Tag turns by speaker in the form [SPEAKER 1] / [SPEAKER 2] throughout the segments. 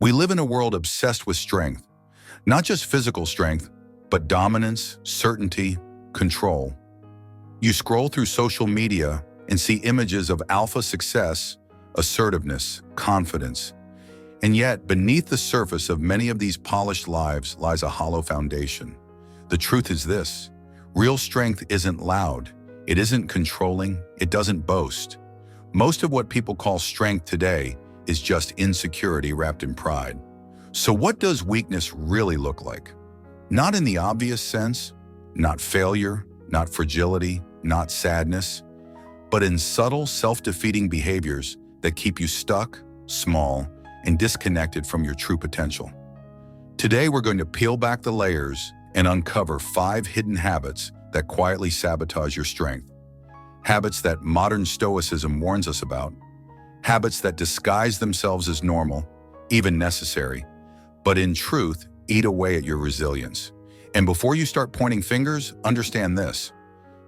[SPEAKER 1] We live in a world obsessed with strength, not just physical strength, but dominance, certainty, control. You scroll through social media and see images of alpha success, assertiveness, confidence. And yet, beneath the surface of many of these polished lives lies a hollow foundation. The truth is this: real strength isn't loud, it isn't controlling, it doesn't boast. Most of what people call strength today is just insecurity wrapped in pride. So what does weakness really look like? Not in the obvious sense, not failure, not fragility, not sadness, but in subtle, self-defeating behaviors that keep you stuck, small, and disconnected from your true potential. Today, we're going to peel back the layers and uncover 5 hidden habits that quietly sabotage your strength. Habits that modern Stoicism warns us about. Habits that disguise themselves as normal, even necessary, but in truth, eat away at your resilience. And before you start pointing fingers, understand this.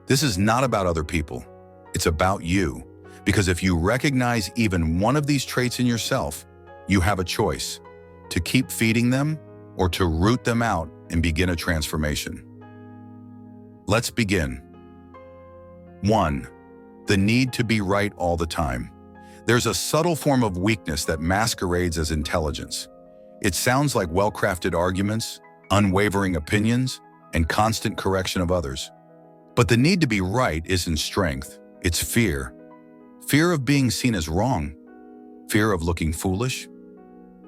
[SPEAKER 1] This is not about other people. It's about you. Because if you recognize even one of these traits in yourself, you have a choice: to keep feeding them or to root them out and begin a transformation. Let's begin. 1. The need to be right all the time. There's a subtle form of weakness that masquerades as intelligence. It sounds like well-crafted arguments, unwavering opinions, and constant correction of others. But the need to be right isn't strength, it's fear. Fear of being seen as wrong. Fear of looking foolish.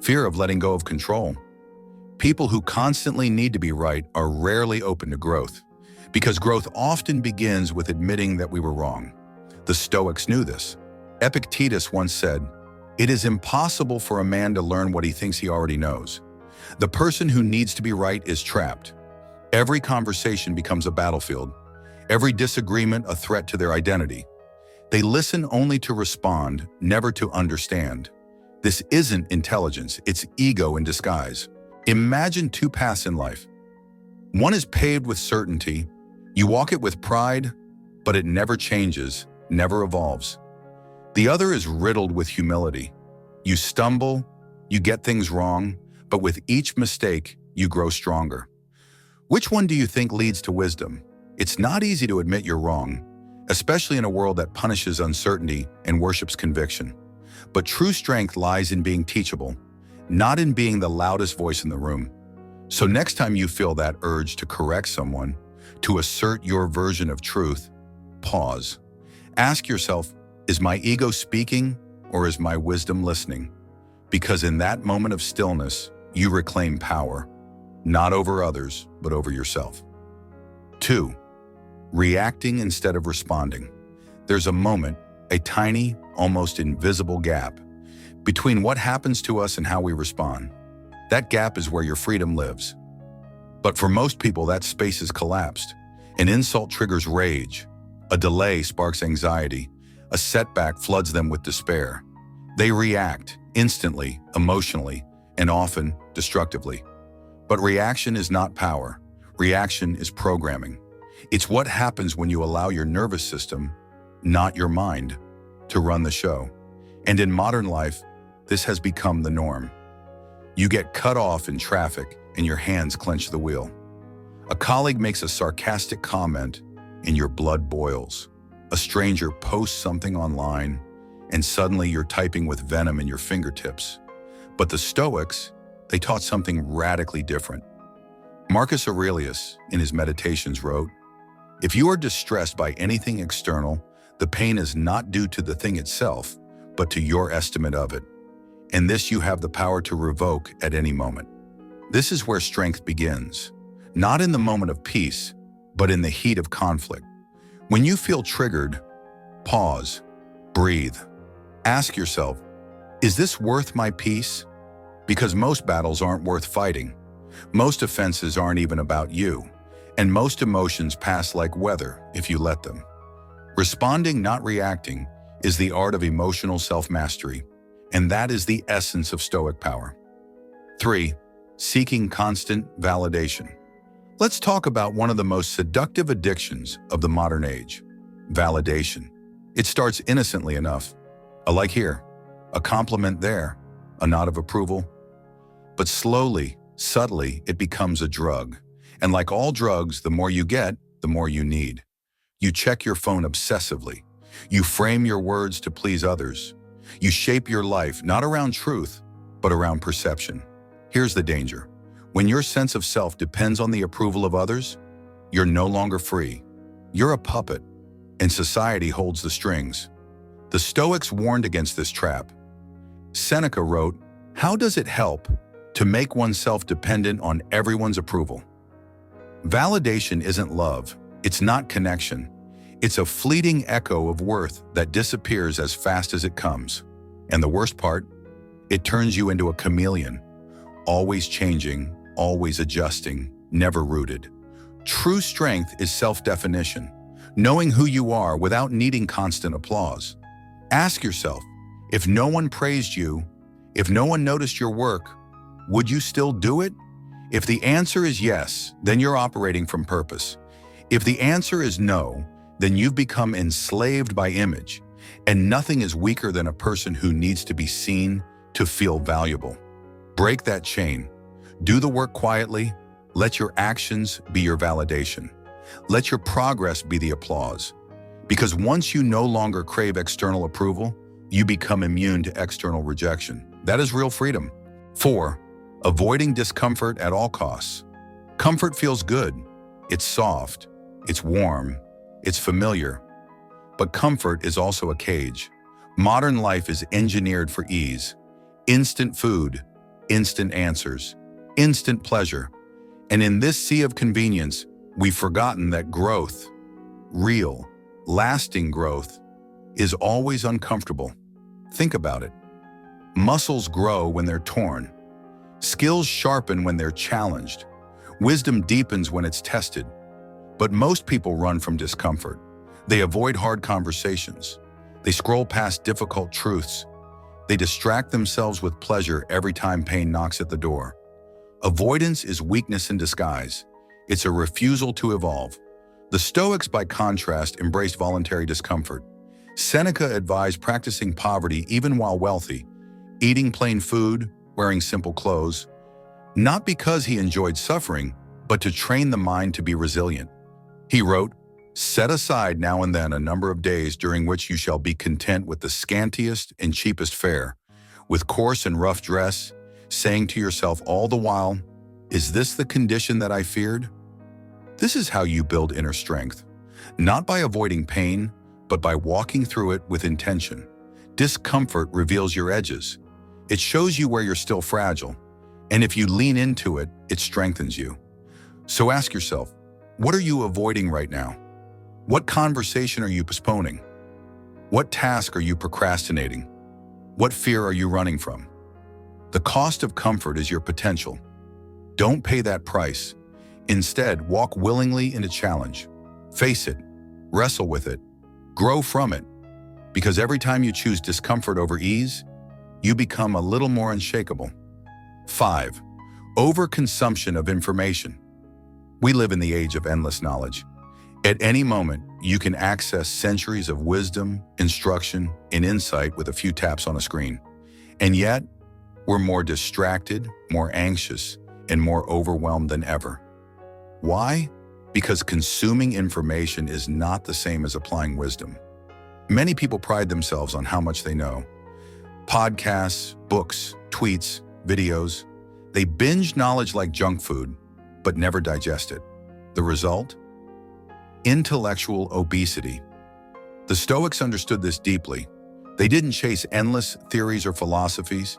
[SPEAKER 1] Fear of letting go of control. People who constantly need to be right are rarely open to growth, because growth often begins with admitting that we were wrong. The Stoics knew this. Epictetus once said, "It is impossible for a man to learn what he thinks he already knows." The person who needs to be right is trapped. Every conversation becomes a battlefield. Every disagreement a threat to their identity. They listen only to respond, never to understand. This isn't intelligence, it's ego in disguise. Imagine 2 paths in life. One is paved with certainty. You walk it with pride, but it never changes, never evolves. The other is riddled with humility. You stumble, you get things wrong, but with each mistake, you grow stronger. Which one do you think leads to wisdom? It's not easy to admit you're wrong, especially in a world that punishes uncertainty and worships conviction. But true strength lies in being teachable, not in being the loudest voice in the room. So next time you feel that urge to correct someone, to assert your version of truth, pause. Ask yourself, is my ego speaking or is my wisdom listening? Because in that moment of stillness, you reclaim power, not over others, but over yourself. 2. Reacting instead of responding. There's a moment, a tiny, almost invisible gap, between what happens to us and how we respond. That gap is where your freedom lives. But for most people, that space is collapsed. An insult triggers rage. A delay sparks anxiety. A setback floods them with despair. They react instantly, emotionally, and often destructively. But reaction is not power. Reaction is programming. It's what happens when you allow your nervous system, not your mind, to run the show. And in modern life, this has become the norm. You get cut off in traffic and your hands clench the wheel. A colleague makes a sarcastic comment and your blood boils. A stranger posts something online and suddenly you're typing with venom in your fingertips. But the Stoics, they taught something radically different. Marcus Aurelius, in his Meditations, wrote, "If you are distressed by anything external, the pain is not due to the thing itself, but to your estimate of it. And this you have the power to revoke at any moment." This is where strength begins, not in the moment of peace, but in the heat of conflict. When you feel triggered, pause, breathe. Ask yourself, is this worth my peace? Because most battles aren't worth fighting. Most offenses aren't even about you. And most emotions pass like weather if you let them. Responding, not reacting, is the art of emotional self-mastery, and that is the essence of Stoic power. 3. Seeking constant validation. Let's talk about one of the most seductive addictions of the modern age, validation. It starts innocently enough. A like here, a compliment there, a nod of approval. But slowly, subtly, it becomes a drug. And like all drugs, the more you get, the more you need. You check your phone obsessively. You frame your words to please others. You shape your life not around truth, but around perception. Here's the danger. When your sense of self depends on the approval of others, you're no longer free. You're a puppet, and society holds the strings. The Stoics warned against this trap. Seneca wrote, "How does it help to make oneself dependent on everyone's approval?" Validation isn't love. It's not connection. It's a fleeting echo of worth that disappears as fast as it comes. And the worst part, it turns you into a chameleon, always changing, always adjusting, never rooted. True strength is self-definition, knowing who you are without needing constant applause. Ask yourself, if no one praised you, if no one noticed your work, would you still do it? If the answer is yes, then you're operating from purpose. If the answer is no, then you've become enslaved by image, and nothing is weaker than a person who needs to be seen to feel valuable. Break that chain. Do the work quietly. Let your actions be your validation. Let your progress be the applause. Because once you no longer crave external approval, you become immune to external rejection. That is real freedom. 4. Avoiding discomfort at all costs. Comfort feels good. It's soft. It's warm. It's familiar. But comfort is also a cage. Modern life is engineered for ease. Instant food, instant answers, instant pleasure. And in this sea of convenience, we've forgotten that growth, real, lasting growth, is always uncomfortable. Think about it. Muscles grow when they're torn. Skills sharpen when they're challenged. Wisdom deepens when it's tested. But most people run from discomfort. They avoid hard conversations. They scroll past difficult truths. They distract themselves with pleasure every time pain knocks at the door. Avoidance is weakness in disguise. It's a refusal to evolve. The Stoics, by contrast, embraced voluntary discomfort. Seneca advised practicing poverty even while wealthy, eating plain food, wearing simple clothes, not because he enjoyed suffering, but to train the mind to be resilient. He wrote, "Set aside now and then a number of days during which you shall be content with the scantiest and cheapest fare, with coarse and rough dress, saying to yourself all the while, 'Is this the condition that I feared?'" This is how you build inner strength, not by avoiding pain, but by walking through it with intention. Discomfort reveals your edges. It shows you where you're still fragile, and if you lean into it, it strengthens you. So ask yourself, what are you avoiding right now? What conversation are you postponing? What task are you procrastinating? What fear are you running from? The cost of comfort is your potential. Don't pay that price. Instead, walk willingly into challenge. Face it, wrestle with it, grow from it. Because every time you choose discomfort over ease, you become a little more unshakable. 5. Overconsumption of information. We live in the age of endless knowledge. At any moment, you can access centuries of wisdom, instruction, and insight with a few taps on a screen. And yet, we're more distracted, more anxious, and more overwhelmed than ever. Why? Because consuming information is not the same as applying wisdom. Many people pride themselves on how much they know. Podcasts, books, tweets, videos. They binge knowledge like junk food, but never digest it. The result? Intellectual obesity. The Stoics understood this deeply. They didn't chase endless theories or philosophies.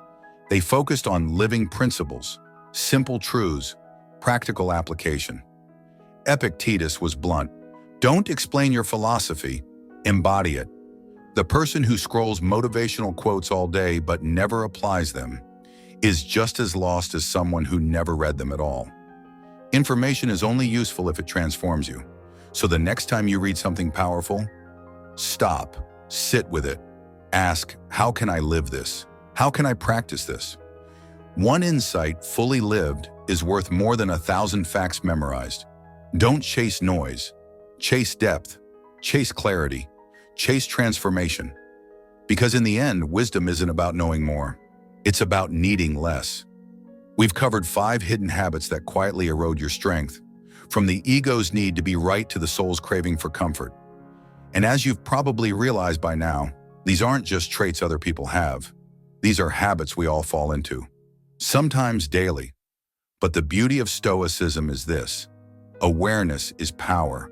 [SPEAKER 1] They focused on living principles, simple truths, practical application. Epictetus was blunt. Don't explain your philosophy, embody it. The person who scrolls motivational quotes all day but never applies them is just as lost as someone who never read them at all. Information is only useful if it transforms you. So the next time you read something powerful, stop, sit with it. Ask, how can I live this? How can I practice this? One insight fully lived is worth more than 1,000 facts memorized. Don't chase noise. Chase depth. Chase clarity. Chase transformation. Because in the end, wisdom isn't about knowing more. It's about needing less. We've covered 5 hidden habits that quietly erode your strength, from the ego's need to be right to the soul's craving for comfort. And as you've probably realized by now, these aren't just traits other people have. These are habits we all fall into, sometimes daily. But the beauty of Stoicism is this: awareness is power.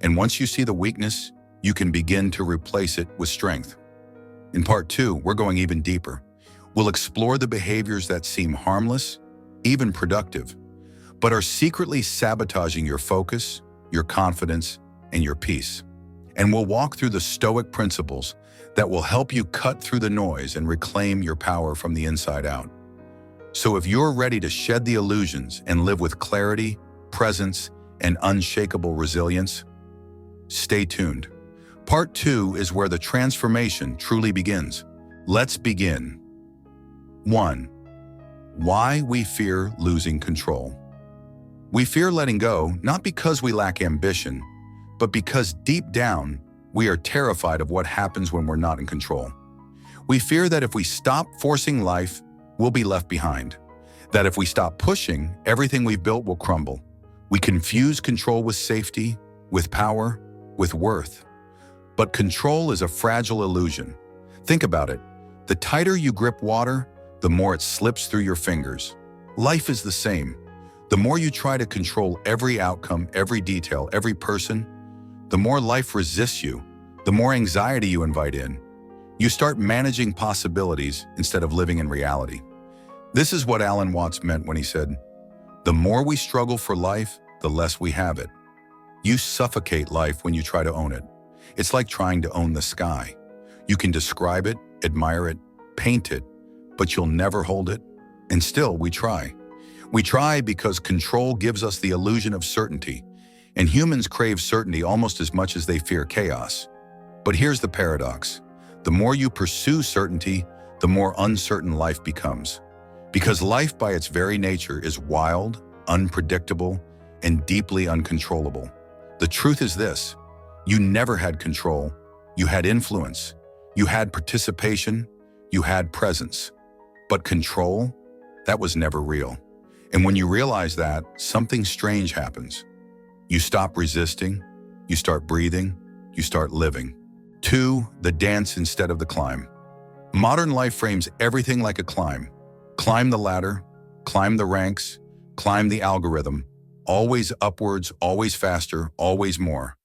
[SPEAKER 1] And once you see the weakness, you can begin to replace it with strength. In part 2, we're going even deeper. We'll explore the behaviors that seem harmless, even productive, but are secretly sabotaging your focus, your confidence, and your peace. And we'll walk through the Stoic principles that will help you cut through the noise and reclaim your power from the inside out. So if you're ready to shed the illusions and live with clarity, presence, and unshakable resilience, stay tuned. Part 2 is where the transformation truly begins. Let's begin. 1. Why we fear losing control. We fear letting go, not because we lack ambition, but because deep down, we are terrified of what happens when we're not in control. We fear that if we stop forcing life, we'll be left behind. That if we stop pushing, everything we've built will crumble. We confuse control with safety, with power, with worth. But control is a fragile illusion. Think about it. The tighter you grip water, the more it slips through your fingers. Life is the same. The more you try to control every outcome, every detail, every person, the more life resists you, the more anxiety you invite in. You start managing possibilities instead of living in reality. This is what Alan Watts meant when he said, "The more we struggle for life, the less we have it." You suffocate life when you try to own it. It's like trying to own the sky. You can describe it, admire it, paint it, but you'll never hold it. And still, we try. We try because control gives us the illusion of certainty, and humans crave certainty almost as much as they fear chaos. But here's the paradox. The more you pursue certainty, the more uncertain life becomes. Because life by its very nature is wild, unpredictable, and deeply uncontrollable. The truth is this: you never had control. You had influence. You had participation. You had presence. But control, that was never real. And when you realize that, something strange happens. You stop resisting. You start breathing. You start living. 2. The dance instead of the climb. Modern life frames everything like a climb. Climb the ladder, climb the ranks, climb the algorithm. Always upwards, always faster, always more.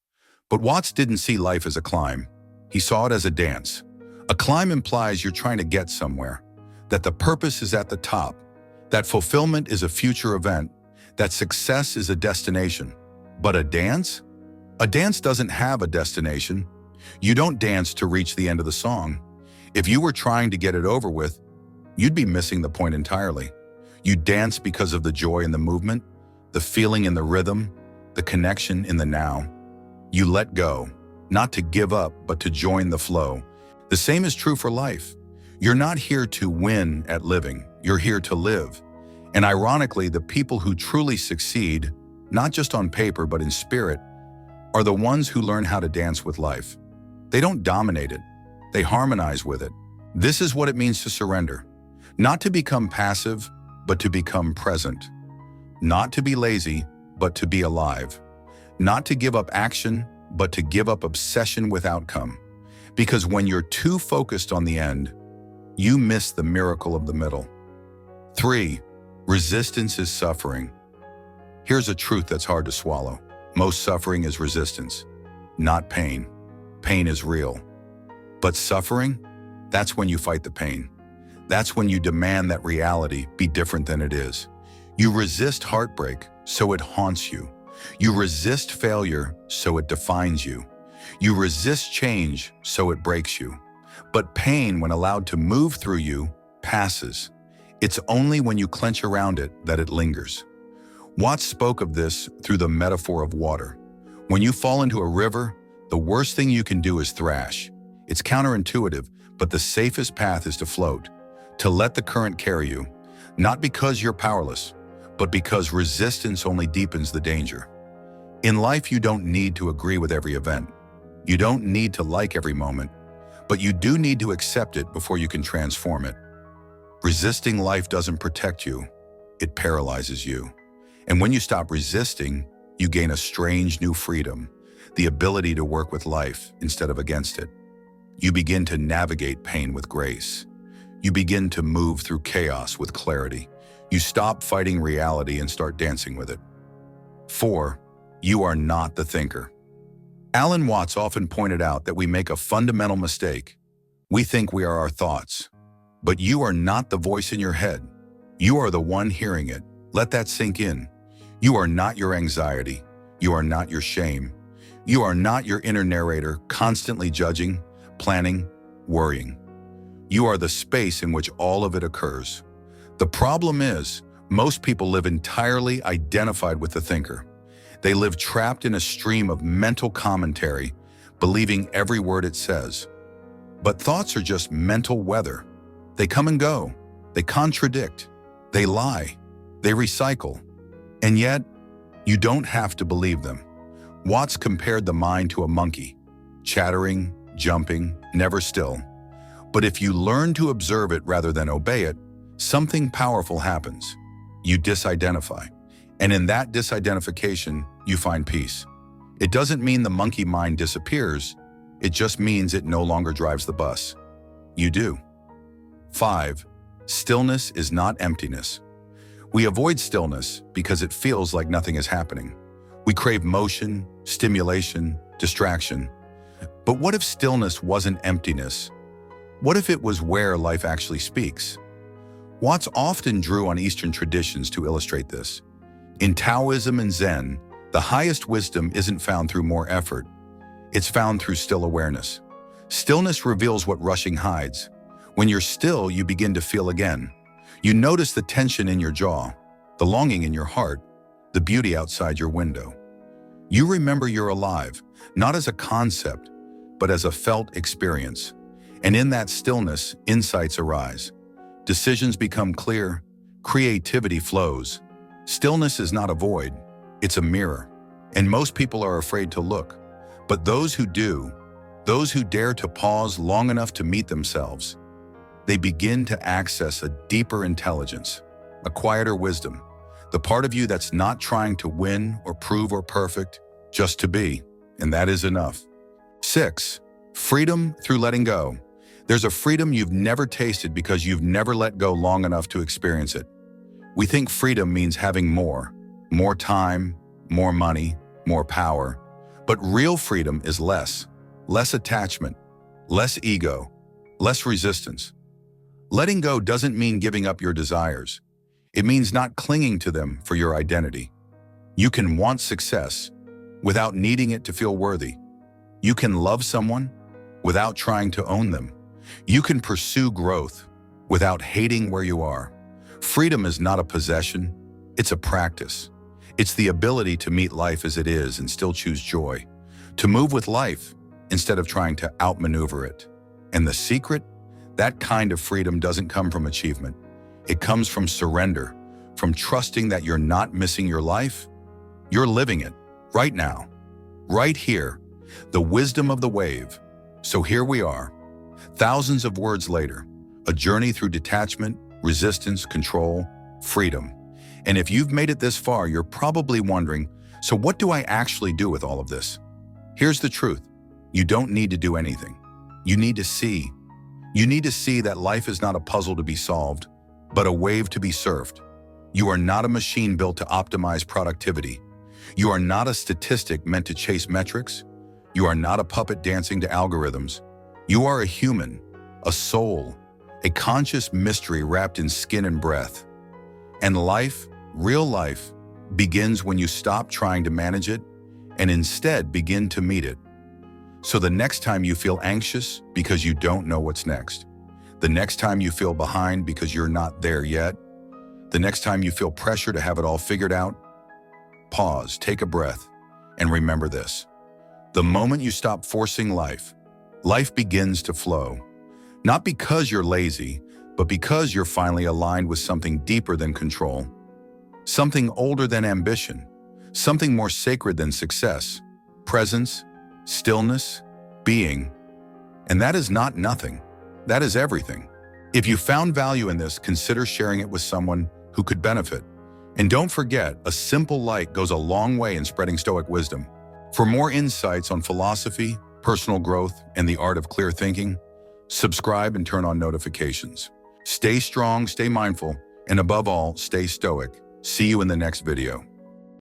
[SPEAKER 1] But Watts didn't see life as a climb. He saw it as a dance. A climb implies you're trying to get somewhere, that the purpose is at the top, that fulfillment is a future event, that success is a destination. But a dance? A dance doesn't have a destination. You don't dance to reach the end of the song. If you were trying to get it over with, you'd be missing the point entirely. You dance because of the joy in the movement, the feeling in the rhythm, the connection in the now. You let go, not to give up, but to join the flow. The same is true for life. You're not here to win at living. You're here to live. And ironically, the people who truly succeed, not just on paper, but in spirit, are the ones who learn how to dance with life. They don't dominate it. They harmonize with it. This is what it means to surrender. Not to become passive, but to become present. Not to be lazy, but to be alive. Not to give up action, but to give up obsession with outcome. Because when you're too focused on the end, you miss the miracle of the middle. 3. Resistance is suffering. Here's a truth that's hard to swallow. Most suffering is resistance, not pain. Pain is real. But suffering, that's when you fight the pain. That's when you demand that reality be different than it is. You resist heartbreak, so it haunts you. You resist failure, so it defines you. You resist change, so it breaks you. But pain, when allowed to move through you, passes. It's only when you clench around it that it lingers. Watts spoke of this through the metaphor of water. When you fall into a river, the worst thing you can do is thrash. It's counterintuitive, but the safest path is to float, to let the current carry you, not because you're powerless, but because resistance only deepens the danger. In life, you don't need to agree with every event. You don't need to like every moment, but you do need to accept it before you can transform it. Resisting life doesn't protect you. it paralyzes you. And when you stop resisting, you gain a strange new freedom, the ability to work with life instead of against it. You begin to navigate pain with grace. You begin to move through chaos with clarity. You stop fighting reality and start dancing with it. 4. You are not the thinker. Alan Watts often pointed out that we make a fundamental mistake. We think we are our thoughts, but you are not the voice in your head. You are the one hearing it. Let that sink in. You are not your anxiety. You are not your shame. You are not your inner narrator constantly judging, planning, worrying. You are the space in which all of it occurs. The problem is, most people live entirely identified with the thinker. They live trapped in a stream of mental commentary, believing every word it says. But thoughts are just mental weather. They come and go. They contradict. They lie. They recycle. And yet, you don't have to believe them. Watts compared the mind to a monkey, chattering, jumping, never still. But if you learn to observe it rather than obey it, something powerful happens. You disidentify. And in that disidentification, you find peace. It doesn't mean the monkey mind disappears. It just means it no longer drives the bus. You do. 5. Stillness is not emptiness. We avoid stillness because it feels like nothing is happening. We crave motion, stimulation, distraction. But what if stillness wasn't emptiness? What if it was where life actually speaks? Watts often drew on Eastern traditions to illustrate this. In Taoism and Zen, the highest wisdom isn't found through more effort. It's found through still awareness. Stillness reveals what rushing hides. When you're still, you begin to feel again. You notice the tension in your jaw, the longing in your heart, the beauty outside your window. You remember you're alive, not as a concept, but as a felt experience. And in that stillness, insights arise. Decisions become clear, creativity flows. Stillness is not a void, it's a mirror. And most people are afraid to look. But those who do, those who dare to pause long enough to meet themselves, they begin to access a deeper intelligence, a quieter wisdom, the part of you that's not trying to win or prove or perfect, just to be, and that is enough. 6. Freedom through letting go. There's a freedom you've never tasted because you've never let go long enough to experience it. We think freedom means having more time, more money, more power. But real freedom is less attachment, less ego, less resistance. Letting go doesn't mean giving up your desires. It means not clinging to them for your identity. You can want success without needing it to feel worthy. You can love someone without trying to own them. You can pursue growth without hating where you are. Freedom is not a possession, it's a practice. It's the ability to meet life as it is and still choose joy, to move with life instead of trying to outmaneuver it. And the secret? That kind of freedom doesn't come from achievement. It comes from surrender, from trusting that you're not missing your life, you're living it, right now, right here, the wisdom of the wave. So here we are, thousands of words later, a journey through detachment, resistance, control, freedom. And if you've made it this far, you're probably wondering, so what do I actually do with all of this? Here's the truth. You don't need to do anything. You need to see. You need to see that life is not a puzzle to be solved, but a wave to be surfed. You are not a machine built to optimize productivity. You are not a statistic meant to chase metrics. You are not a puppet dancing to algorithms. You are a human, a soul, a conscious mystery wrapped in skin and breath. And life, real life, begins when you stop trying to manage it and instead begin to meet it. So the next time you feel anxious because you don't know what's next, the next time you feel behind because you're not there yet, the next time you feel pressure to have it all figured out, pause, take a breath, and remember this. The moment you stop forcing life, life begins to flow. Not because you're lazy, but because you're finally aligned with something deeper than control, something older than ambition, something more sacred than success, presence, stillness, being. And that is not nothing. That is everything. If you found value in this, consider sharing it with someone who could benefit. And don't forget, a simple like goes a long way in spreading Stoic wisdom. For more insights on philosophy, personal growth, and the art of clear thinking, subscribe and turn on notifications. Stay strong, stay mindful, and above all, stay stoic. See you in the next video.